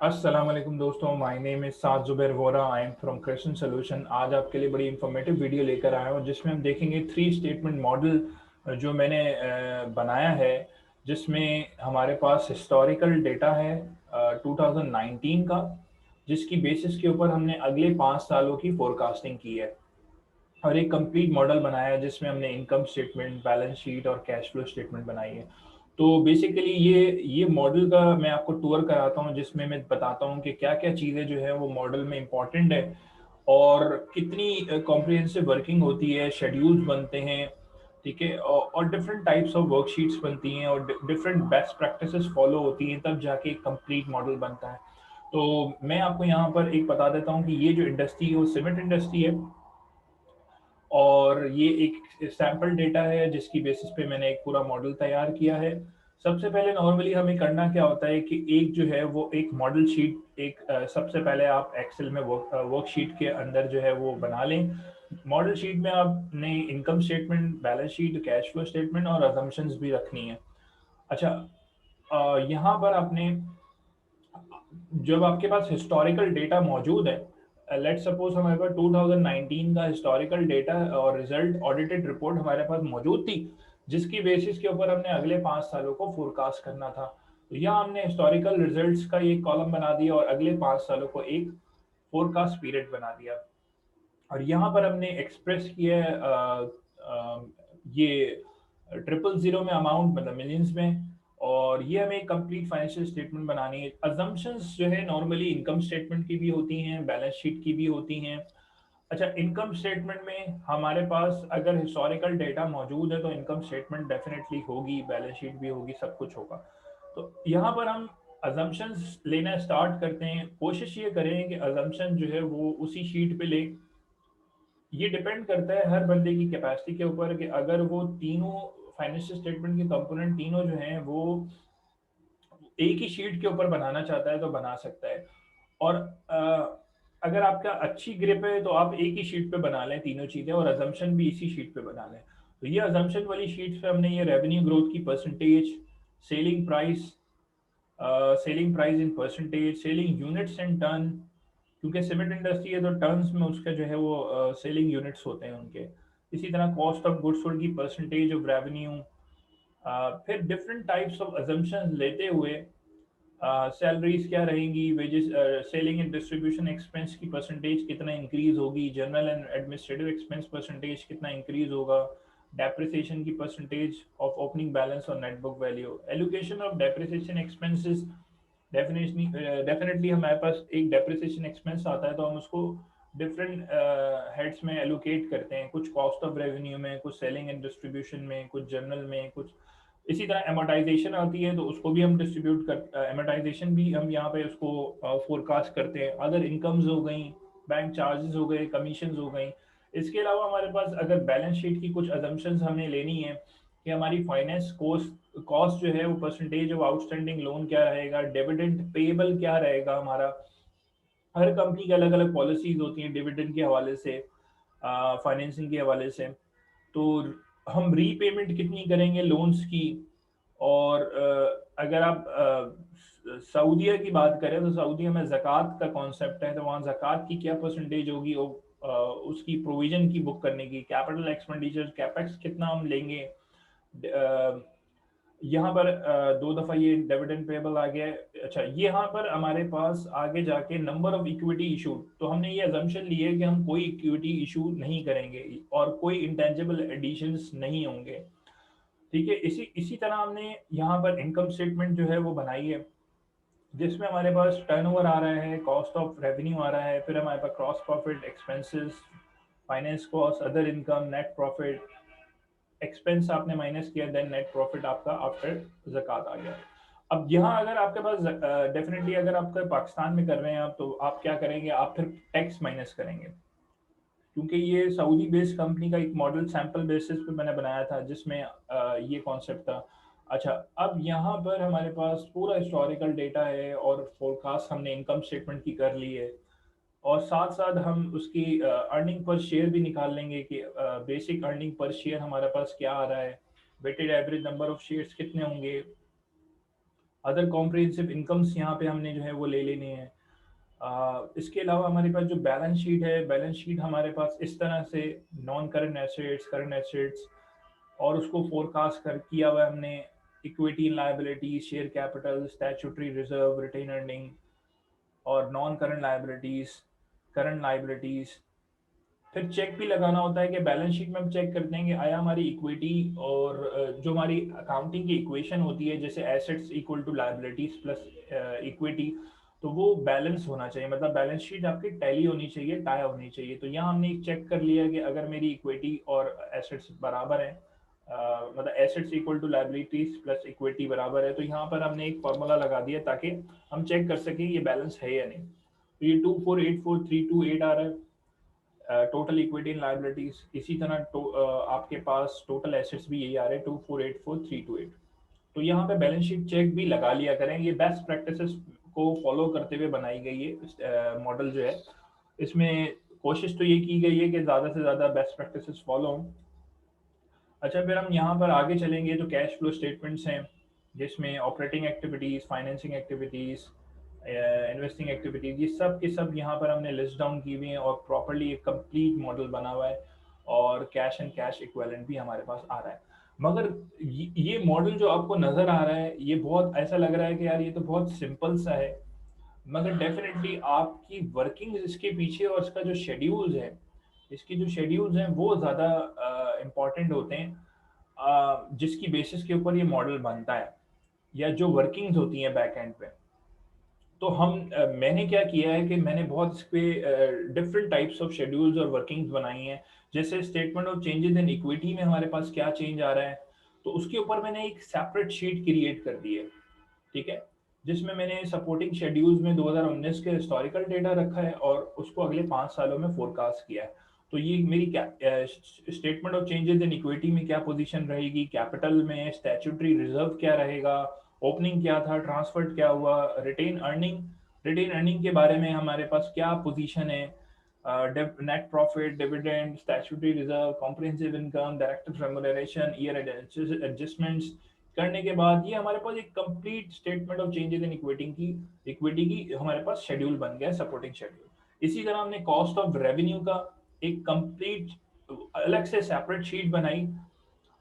अस्सलाम वालेकुम दोस्तों, my name is Saad Zubair Vora. I am from creation solution. आज आपके लिए बड़ी इंफॉर्मेटिव वीडियो लेकर आया हूँ जिसमें हम देखेंगे थ्री स्टेटमेंट मॉडल जो मैंने बनाया है, जिसमें हमारे पास हिस्टोरिकल डेटा है 2019 का, जिसकी बेसिस के ऊपर हमने अगले 5 सालों की फोरकास्टिंग की है और एक कंप्लीट मॉडल बनाया है जिसमें हमने इनकम स्टेटमेंट, बैलेंस शीट और कैश फ्लो स्टेटमेंट बनाई है। तो बेसिकली ये मॉडल का मैं आपको टूर कराता हूँ, जिसमें मैं बताता हूँ कि क्या क्या चीज़ें जो है वो मॉडल में इम्पॉर्टेंट है और कितनी कॉम्प्रिहेंसिव वर्किंग होती है, शेड्यूल्स बनते हैं, ठीक है, और डिफरेंट टाइप्स ऑफ वर्कशीट्स बनती हैं और डिफरेंट बेस्ट प्रैक्टिसेस फॉलो होती हैं, तब जाके एक कंप्लीट मॉडल बनता है। तो मैं आपको यहाँ पर एक बता देता हूँ कि ये जो इंडस्ट्री है वो सीमेंट इंडस्ट्री है और ये एक सैंपल डेटा है जिसकी बेसिस पे मैंने एक पूरा मॉडल तैयार किया है। सबसे पहले नॉर्मली हमें करना क्या होता है कि एक जो है वो एक मॉडल शीट, सबसे पहले आप एक्सेल में वर्कशीट के अंदर जो है वो बना लें। मॉडल शीट में आपने income statement, balance sheet, cash flow statement और अजम्पशंस भी रखनी है। अच्छा, यहाँ पर आपने, जब आपके पास हिस्टोरिकल डेटा मौजूद है, लेट सपोज हमारे पास 2019 का हिस्टोरिकल डेटा और रिजल्ट ऑडिटेड रिपोर्ट हमारे पास मौजूद थी, जिसकी बेसिस के ऊपर हमने अगले 5 सालों को फोरकास्ट करना था। तो यहाँ हमने हिस्टोरिकल रिजल्ट्स का एक कॉलम बना दिया और अगले 5 सालों को एक फोरकास्ट पीरियड बना दिया। और यहाँ पर हमने एक्सप्रेस किया है ये 000 में अमाउंट, मतलब मिलियंस में। और ये हमें कंप्लीट फाइनेंशियल स्टेटमेंट बनानी है। अजम्पशंस जो है नॉर्मली इनकम स्टेटमेंट की भी होती हैं, बैलेंस शीट की भी होती हैं। अच्छा, इनकम स्टेटमेंट में हमारे पास अगर हिस्टोरिकल डेटा मौजूद है तो इनकम स्टेटमेंट डेफिनेटली होगी, बैलेंस शीट भी होगी, सब कुछ होगा। तो यहाँ पर हम अजम्पशंस लेना स्टार्ट करते हैं। कोशिश ये करें कि अजम्पशन जो है वो उसी शीट पे ले। ये डिपेंड करता है हर बंदे की कैपेसिटी के ऊपर कि अगर वो तीनों फाइनेंशियल स्टेटमेंट के कंपोनेंट तीनों जो हैं वो एक ही शीट के ऊपर बनाना चाहता है तो बना सकता है। और अगर आपका अच्छी ग्रिप है तो आप एक ही शीट पे बना लें तीनों चीज़ें, और अजम्पशन भी इसी शीट पे बना लें। तो ये अजम्पशन वाली शीट पे हमने ये रेवेन्यू ग्रोथ की percentage, selling price, selling price in percentage, selling units in ton, क्योंकि सीमेंट इंडस्ट्री है तो टन्स में उसका जो है वो सेलिंग यूनिट्स होते हैं उनके। इसी तरह कॉस्ट ऑफ गुड्स सोल्ड की परसेंटेज ऑफ रेवेन्यू। फिर डिफरेंट टाइप्स ऑफ अजम्पशंस लेते हुए सैलरीज क्या रहेंगी, wages, selling and distribution expense की परसेंटेज कितना इंक्रीज होगी, general and administrative expense percentage कितना इंक्रीज होगा, डेप्रिसिएशन की परसेंटेज ऑफ ओपनिंग बैलेंस और net book value, allocation of depreciation expenses. Definitely definitely हमारे पास एक डेप्रिसिएशन एक्सपेंस आता है तो हम उसको डिफरेंट हेड्स में एलोकेट करते हैं, कुछ कॉस्ट ऑफ रेवेन्यू में, कुछ सेलिंग एंड डिस्ट्रीब्यूशन में, कुछ जनरल में, कुछ इसी तरह एमोटाइजेशन आती है तो उसको भी हम डिस्ट्रीब्यूट कर, एमोटाइजेशन भी हम यहाँ पे उसको फोरकास्ट करते हैं। अदर इनकम्स हो गई, बैंक चार्जेस हो गए, कमीशन हो गई। इसके अलावा हमारे पास अगर बैलेंस शीट की कुछ अजम्पशंस हमें लेनी है कि हमारी फाइनेंस कॉस्ट कॉस्ट जो है वो परसेंटेज ऑफ आउटस्टैंडिंग लोन क्या रहेगा, डिविडेंड पेएबल क्या रहेगा हमारा। हर कंपनी की अलग अलग पॉलिसीज होती हैं डिविडेंड के हवाले से, फाइनेंसिंग के हवाले से। तो हम रीपेमेंट कितनी करेंगे लोन्स की। और अगर आप सऊदीया की बात करें तो सऊदीया में ज़कात का कॉन्सेप्ट है, तो वहाँ ज़कात की क्या परसेंटेज होगी, उसकी प्रोविजन की बुक करने की, कैपिटल एक्सपेंडिचर कैपेक्स कितना हम लेंगे। यहाँ पर दो दफ़ा ये डिविडेंड पेबल आ गया है। अच्छा, यहाँ पर हमारे पास आगे जाके नंबर ऑफ इक्विटी इशू, तो हमने ये अजम्पशन ली है कि हम कोई इक्विटी इशू नहीं करेंगे और कोई इंटेंजिबल एडिशंस नहीं होंगे, ठीक है। इसी इसी तरह हमने यहाँ पर इनकम स्टेटमेंट जो है वो बनाई है, जिसमें हमारे पास टर्नओवर आ रहा है, कॉस्ट ऑफ रेवेन्यू आ रहा है, फिर हमारे पास gross profit, expenses, finance cost, other income, net profit, expense आपने माइनस किया, देन नेट प्रॉफिट आपका आफ्टर ज़कात आ गया। अब यहाँ अगर आपके पास डेफिनेटली अगर आपका पाकिस्तान में कर रहे हैं आप, तो आप क्या करेंगे, आप फिर टैक्स माइनस करेंगे, क्योंकि ये सऊदी बेस्ड कंपनी का एक मॉडल सैंपल बेसिस पे मैंने बनाया था जिसमें ये कॉन्सेप्ट था। अच्छा, अब यहाँ पर हमारे पास पूरा हिस्टोरिकल डेटा है और फोरकास्ट हमने इनकम स्टेटमेंट की कर ली है, और साथ साथ हम उसकी अर्निंग पर शेयर भी निकाल लेंगे कि बेसिक अर्निंग पर शेयर हमारे पास क्या आ रहा है, weighted average number of shares कितने होंगे, अदर कॉम्प्रिहेंसिव इनकम्स यहाँ पे हमने जो है वो ले लेने हैं। इसके अलावा हमारे पास जो बैलेंस शीट है, बैलेंस शीट हमारे पास इस तरह से non current assets, current assets और उसको फोरकास्ट कर किया हुआ है हमने। Equity, liability, share capital, statutory reserve, retained earning और non current liabilities, current liabilities. फिर चेक भी लगाना होता है कि बैलेंस शीट में हम चेक करते हैं कि आया हमारी इक्विटी और जो हमारी अकाउंटिंग की इक्वेशन होती है जैसे assets equal to liabilities plus equity, तो वो बैलेंस होना चाहिए, मतलब बैलेंस शीट आपकी टैली होनी चाहिए, टाई होनी चाहिए। तो यहाँ हमने चेक कर लिया कि अगर मेरी इक्विटी और एसेट्स बराबर है, मतलब assets equal to liabilities plus equity बराबर है, तो यहाँ पर हमने एक फॉर्मूला लगा दिया ताकि हम चेक कर सकें ये बैलेंस है या नहीं। तो ये 2484328 आ रहा है टोटल इक्विटी एंड लायबिलिटीज। इसी तरह आपके पास टोटल एसेट्स भी यही आ रहे हैं 2484328। तो यहाँ पे बैलेंस शीट चेक भी लगा लिया करें, ये बेस्ट प्रैक्टिसेस को फॉलो करते हुए बनाई गई है मॉडल जो है। इसमें कोशिश तो ये की गई है कि ज़्यादा से ज़्यादा बेस्ट प्रैक्टिसेस फॉलो हों। अच्छा, फिर हम यहाँ पर आगे चलेंगे तो कैश फ्लो स्टेटमेंट्स हैं जिसमें operating activities, financing activities, investing activities, ये सब के सब यहाँ पर हमने लिस्ट डाउन की हुई हैं और प्रॉपरली एक कंप्लीट मॉडल बना हुआ है और कैश एंड कैश इक्विवेलेंट भी हमारे पास आ रहा है। मगर ये मॉडल जो आपको नज़र आ रहा है ये बहुत ऐसा लग रहा है कि यार ये तो बहुत सिंपल सा है, मगर डेफिनेटली आपकी वर्किंग इसके पीछे और इसका जो शेड्यूल्स है, इसकी जो शेड्यूल्स हैं वो ज़्यादा इम्पॉर्टेंट होते हैं, जिसकी बेसिस के ऊपर ये मॉडल बनता है या जो वर्किंग्स होती हैं बैक एंड पे। तो मैंने क्या किया है कि मैंने बहुत इस पे डिफरेंट टाइप्स ऑफ शेड्यूल्स और वर्किंग्स बनाई हैं। जैसे statement of changes in equity में हमारे पास क्या चेंज आ रहा है, तो उसके ऊपर मैंने एक सेपरेट शीट क्रिएट कर दी है, ठीक है, जिसमें मैंने सपोर्टिंग शेड्यूल्स में 2019 के हिस्टोरिकल डेटा रखा है और उसको अगले 5 सालों में फोरकास्ट किया है। तो ये मेरी क्या statement of changes in equity में क्या पोजीशन रहेगी, कैपिटल में स्टैट्यूटरी रिजर्व क्या रहेगा, ओपनिंग क्या था, ट्रांसफर क्या हुआ, रिटेन अर्निंग, रिटेन अर्निंग के बारे में हमारे पास क्या पोजीशन है, net profit, dividend, statutory reserve, comprehensive income, director remuneration, year adjustments करने के बाद ये हमारे पास एक complete statement of changes in equity की हमारे पास शेड्यूल बन गया, सपोर्टिंग शेड्यूल। इसी तरह हमने कॉस्ट ऑफ रेवेन्यू का एक कंप्लीट अलग से सेपरेट शीट बनाई।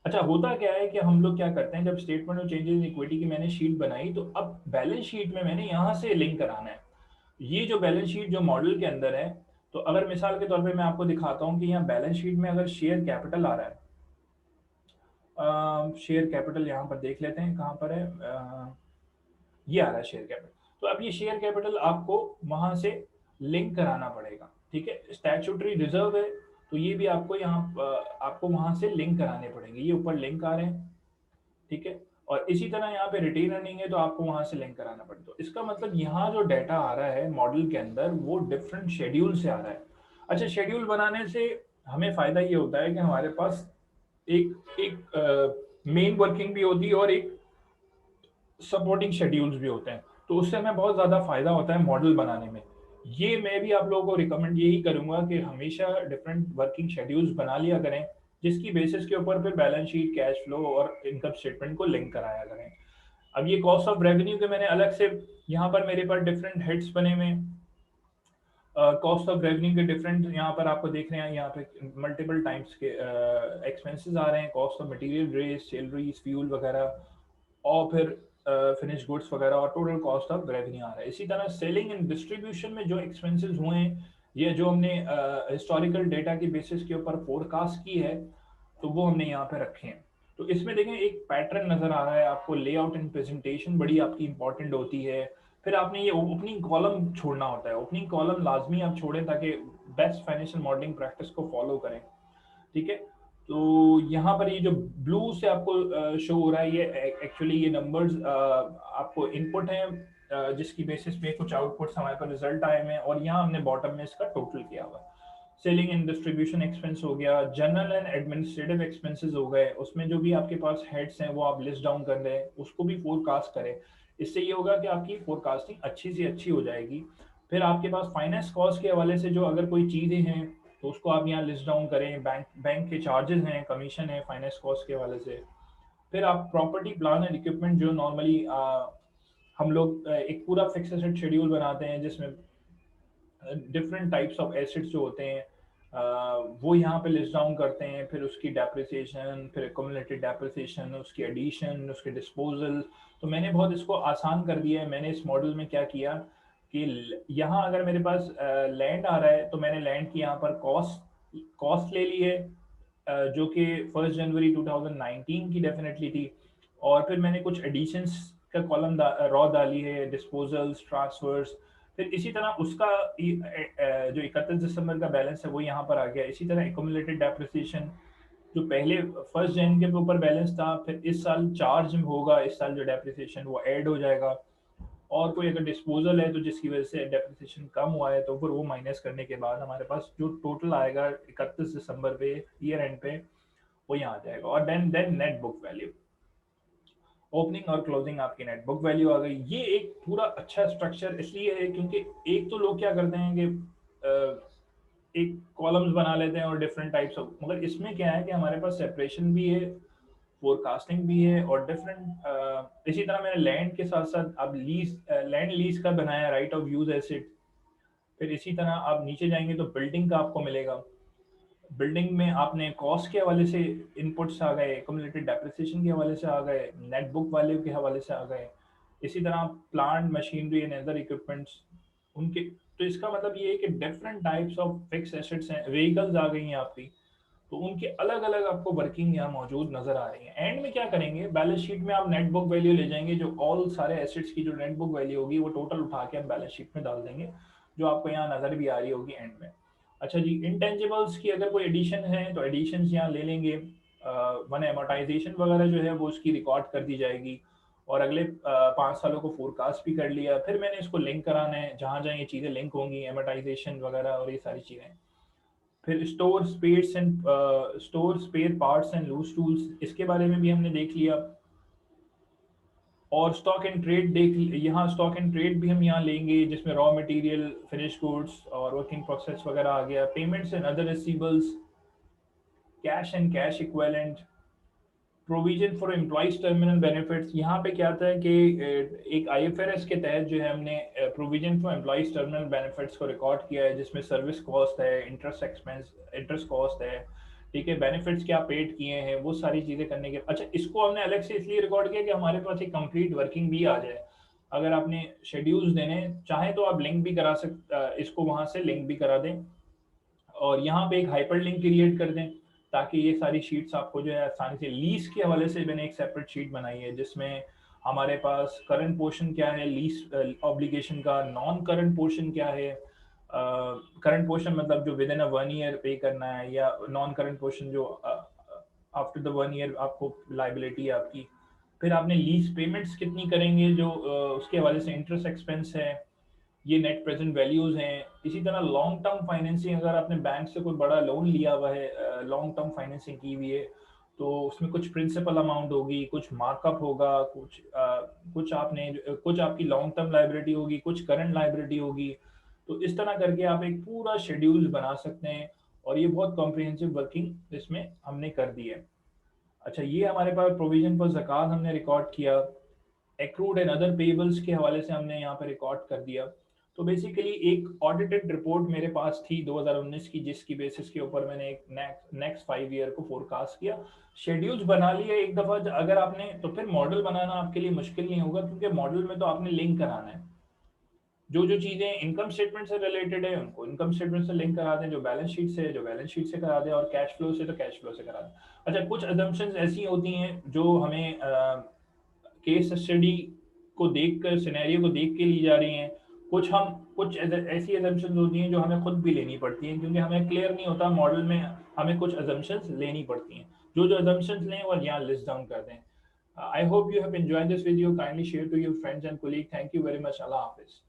अच्छा, होता क्या है कि हम लोग क्या करते हैं, जब statement of changes in equity की मैंने शीट बनाई तो अब बैलेंस शीट में मैंने यहाँ से लिंक कराना है। ये जो बैलेंस शीट जो मॉडल के अंदर है, तो अगर मिसाल के तौर पे मैं आपको दिखाता हूँ कि यहाँ बैलेंस शीट में अगर शेयर कैपिटल आ रहा है, शेयर कैपिटल यहाँ पर देख लेते हैं कहाँ पर है, ये आ रहा है शेयर कैपिटल। तो अब ये शेयर कैपिटल आपको वहां से लिंक कराना पड़ेगा, ठीक है। स्टैट्यूटरी रिजर्व है तो ये भी आपको यहाँ आपको वहां से लिंक कराने पड़ेंगे, ये ऊपर लिंक आ रहे हैं, ठीक है। और इसी तरह यहाँ पे रिटेन अर्निंग है तो आपको वहां से लिंक कराना पड़ेगा। तो इसका मतलब यहाँ जो डाटा आ रहा है मॉडल के अंदर वो डिफरेंट शेड्यूल से आ रहा है। अच्छा, शेड्यूल बनाने से हमें फायदा ये होता है कि हमारे पास एक एक मेन वर्किंग भी होती है और एक सपोर्टिंग शेड्यूल्स भी होते हैं, तो उससे हमें बहुत ज़्यादा फायदा होता है मॉडल बनाने में। ये मैं भी आप लोगों को रिकमेंड यही करूंगा कि हमेशा डिफरेंट वर्किंग शेड्यूल्स बना लिया करें, जिसकी बेसिस के ऊपर फिर बैलेंस शीट, कैश फ्लो और इनकम स्टेटमेंट को लिंक कराया करें। अब ये कॉस्ट ऑफ रेवेन्यू के मैंने अलग से यहाँ पर मेरे पास डिफरेंट हेड्स बने हुए हैं। कॉस्ट ऑफ रेवेन्यू के डिफरेंट यहाँ पर आपको देख रहे हैं, यहाँ पे मल्टीपल टाइम्स के एक्सपेंसेस आ रहे हैं, cost of material rate, salaries, fuel वगैरह, और फिर फिनिश गुड्स वगैरह, और टोटल कॉस्ट ऑफ रेवेन्यू आ रहा है। इसी तरह सेलिंग एंड डिस्ट्रीब्यूशन में जो एक्सपेंसेस हुए हैं, ये जो हमने हिस्टोरिकल डेटा की बेसिस के ऊपर फोरकास्ट की है, तो वो हमने यहाँ पे रखे हैं। तो इसमें देखें एक पैटर्न नजर आ रहा है आपको, लेआउट एंड प्रेजेंटेशन बड़ी आपकी इंपॉर्टेंट होती है। फिर आपने ये ओपनिंग कॉलम छोड़ना होता है, ओपनिंग कॉलम लाजमी आप छोड़ें ताकि बेस्ट फाइनेंशियल मॉडलिंग प्रैक्टिस को फॉलो करें, ठीक है। तो यहाँ पर ये जो ब्लू से आपको शो हो रहा है, ये एक्चुअली ये नंबर्स आपको इनपुट है जिसकी बेसिस पे कुछ आउटपुट्स हमारे पास रिजल्ट आए हैं, और यहाँ हमने बॉटम में इसका टोटल किया हुआ है। सेलिंग एंड डिस्ट्रीब्यूशन एक्सपेंस हो गया, जनरल एंड एडमिनिस्ट्रेटिव एक्सपेंसेस हो गए, उसमें जो भी आपके पास हेड्स हैं वो आप लिस्ट डाउन कर दें, उसको भी फोरकास्ट करें। इससे ये होगा कि आपकी फोरकास्टिंग अच्छी से अच्छी हो जाएगी। फिर आपके पास फाइनेंस कॉस्ट के हवाले से जो अगर कोई चीज़ें हैं तो उसको आप यहाँ लिस्ट डाउन करें, बैंक के चार्जेस हैं, कमीशन है फाइनेंस कॉस्ट के हवाले से। फिर आप प्रॉपर्टी, प्लान एंड इक्विपमेंट जो नॉर्मली हम लोग एक पूरा फिक्स एसेट शेड्यूल बनाते हैं जिसमें डिफरेंट टाइप्स ऑफ एसेट्स जो होते हैं वो यहाँ पे लिस्ट डाउन करते हैं, फिर उसकी डेप्रिसिएशन, फिर एक्यूमुलेटेड डेप्रिसिएशन, उसकी एडिशन, उसके डिस्पोजल। तो मैंने बहुत इसको आसान कर दिया है। मैंने इस मॉडल में क्या किया कि यहाँ अगर मेरे पास लैंड आ रहा है तो मैंने लैंड की यहाँ पर कॉस्ट कॉस्ट ले ली है, जो कि 1 जनवरी 2019 की डेफिनेटली थी। और फिर मैंने कुछ एडिशंस का कॉलम रॉ डाली है, डिस्पोजल्स, ट्रांसफर्स। फिर इसी तरह उसका जो 31 दिसंबर का बैलेंस है वो यहाँ पर आ गया। इसी तरह एक्यूमुलेटेड डेप्रिसिएशन जो पहले 1 जन के ऊपर बैलेंस था, फिर इस साल चार्ज होगा, इस साल जो डेप्रिसिएशन वो ऐड हो जाएगा। और कोई अगर डिस्पोजल है तो जिसकी वजह से डेप्रिसिएशन कम हुआ है तो फिर वो माइनस करने के बाद हमारे पास जो टोटल आएगा 31 दिसंबर पे, ईयर एंड पे, वो यहाँ आ जाएगा। और then net book value, opening और क्लोजिंग आपकी नेट बुक वैल्यू आ गई। ये एक पूरा अच्छा स्ट्रक्चर इसलिए है क्योंकि एक तो लोग क्या करते हैं कि एक कॉलम्स बना लेते हैं और डिफरेंट टाइप्स ऑफ, मगर इसमें क्या है कि हमारे पास सेपरेशन भी है, फोरकास्टिंग भी है, और डिफरेंट। इसी तरह मैंने लैंड के साथ साथ अब लीज, लैंड लीज का बनाया, राइट ऑफ यूज एसेट। फिर इसी तरह आप नीचे जाएंगे तो बिल्डिंग का आपको मिलेगा। बिल्डिंग में आपने कॉस्ट के हवाले से इनपुट्स आ गए, एक्यूमुलेटेड डेप्रिसिएशन के हवाले से आ गए, नेट बुक वैल्यू के हवाले से आ गए। इसी तरह plant machinery and other equipments उनके। तो इसका मतलब ये है कि different types of fix assets हैं, व्हीकल्स आ गई हैं आपकी, तो उनके अलग अलग आपको वर्किंग यहाँ मौजूद नजर आ रही है। एंड में क्या करेंगे, बैलेंस शीट में आप नेट बुक वैल्यू ले जाएंगे, जो ऑल सारे एसेट्स की जो नेट बुक वैल्यू होगी वो टोटल उठा के हम बैलेंस शीट में डाल देंगे, जो आपको यहाँ नजर भी आ रही होगी एंड में। अच्छा जी, इंटेंजिबल्स की अगर कोई एडिशन है तो एडिशन यहाँ ले लेंगे। वन एमोटाइजेशन वगैरह जो है वो उसकी रिकॉर्ड कर दी जाएगी। और अगले 5 सालों को फोरकास्ट भी कर लिया। फिर मैंने इसको लिंक कराना है, जहाँ जहाँ ये चीज़ें लिंक होंगी, एमोटाइजेशन वगैरह और ये सारी चीज़ें। फिर store spare parts and loose tools, इसके बारे में भी हमने देख लिया। और स्टॉक एंड ट्रेड यहाँ स्टॉक एंड ट्रेड भी हम यहाँ लेंगे, जिसमें रॉ मटेरियल, फिनिश गुड्स और वर्किंग प्रोसेस वगैरह आ गया। Payments and other receivables, cash and cash equivalent, provision for employees terminal benefits. यहाँ पे क्या आता है कि एक आईएफआरएस के तहत जो है हमने provision for employees terminal benefits को रिकॉर्ड किया है, जिसमें सर्विस कॉस्ट है, इंटरेस्ट एक्सपेंस, इंटरेस्ट कॉस्ट है, ठीक है, बेनिफिट्स क्या पेड किए हैं, वो सारी चीज़ें करने के। अच्छा, इसको हमने अलग से इसलिए रिकॉर्ड किया कि हमारे पास एक कंप्लीट वर्किंग भी आ जाए। अगर आपने शेड्यूल्स देने चाहें तो आप लिंक भी करा इसको वहाँ से लिंक भी करा दें, और यहाँ पे एक हाइपर लिंक क्रिएट कर दें, ताकि ये सारी शीट्स आपको जो है आसानी से। लीज के हवाले से मैंने एक सेपरेट शीट बनाई है, जिसमें हमारे पास करंट पोर्शन क्या है लीज ऑब्लिगेशन का, नॉन करंट पोर्शन क्या है। करंट पोर्शन मतलब जो विद इन अ 1 ईयर पे करना है, या नॉन करंट पोर्शन जो आफ्टर द 1 ईयर आपको लाइबिलिटी है आपकी। फिर आपने लीज पेमेंट्स कितनी करेंगे, जो उसके हवाले से इंटरेस्ट एक्सपेंस है, ये नेट प्रेजेंट वैल्यूज हैं। इसी तरह लॉन्ग टर्म फाइनेंसिंग, अगर आपने बैंक से कोई बड़ा लोन लिया हुआ है, लॉन्ग टर्म फाइनेंसिंग की हुई है, तो उसमें कुछ प्रिंसिपल अमाउंट होगी, कुछ मार्कअप होगा, कुछ आपकी लॉन्ग टर्म लाइबिलिटी होगी, कुछ करंट लाइबिलिटी होगी। तो इस तरह करके आप एक पूरा शेड्यूल बना सकते हैं, और ये बहुत कॉम्प्रिहेंसिव वर्किंग इसमें हमने कर दी है। अच्छा, ये हमारे पास प्रोविजन पर ज़कात हमने रिकॉर्ड किया, एक्रूड एंड अदर पेबल्स के हवाले से हमने यहाँ पर रिकॉर्ड कर दिया। तो बेसिकली एक ऑडिटेड रिपोर्ट मेरे पास थी 2019 की, जिसकी बेसिस के ऊपर मैंने एक नेक्स्ट 5 ईयर को फोरकास्ट किया, शेड्यूल्स बना लिए एक दफ़ा। अगर आपने, तो फिर मॉडल बनाना आपके लिए मुश्किल नहीं होगा, क्योंकि मॉडल में तो आपने लिंक कराना है। जो जो चीज़ें इनकम स्टेटमेंट से रिलेटेड है उनको इनकम स्टेटमेंट से लिंक करा दें, जो बैलेंस शीट से है जो बैलेंस शीट से करा दें, और कैश फ्लो से तो कैश फ्लो से करा दें। अच्छा, कुछ अजम्पशंस ऐसी होती हैं जो हमें केस स्टडी को देखकर, सिनेरियो को देख के ली जा रही हैं। कुछ ऐसी अजम्पशंस होती हैं जो हमें खुद भी लेनी पड़ती हैं, क्योंकि हमें क्लियर नहीं होता मॉडल में, हमें कुछ अजम्पशंस लेनी पड़ती हैं। जो जो अजम्पशंस लें वो यहाँ लिस्ट डाउन कर दें। I hope you have enjoyed this video. Kindly share to your friends and colleague. Thank you very much. अल्लाह हाफिज़।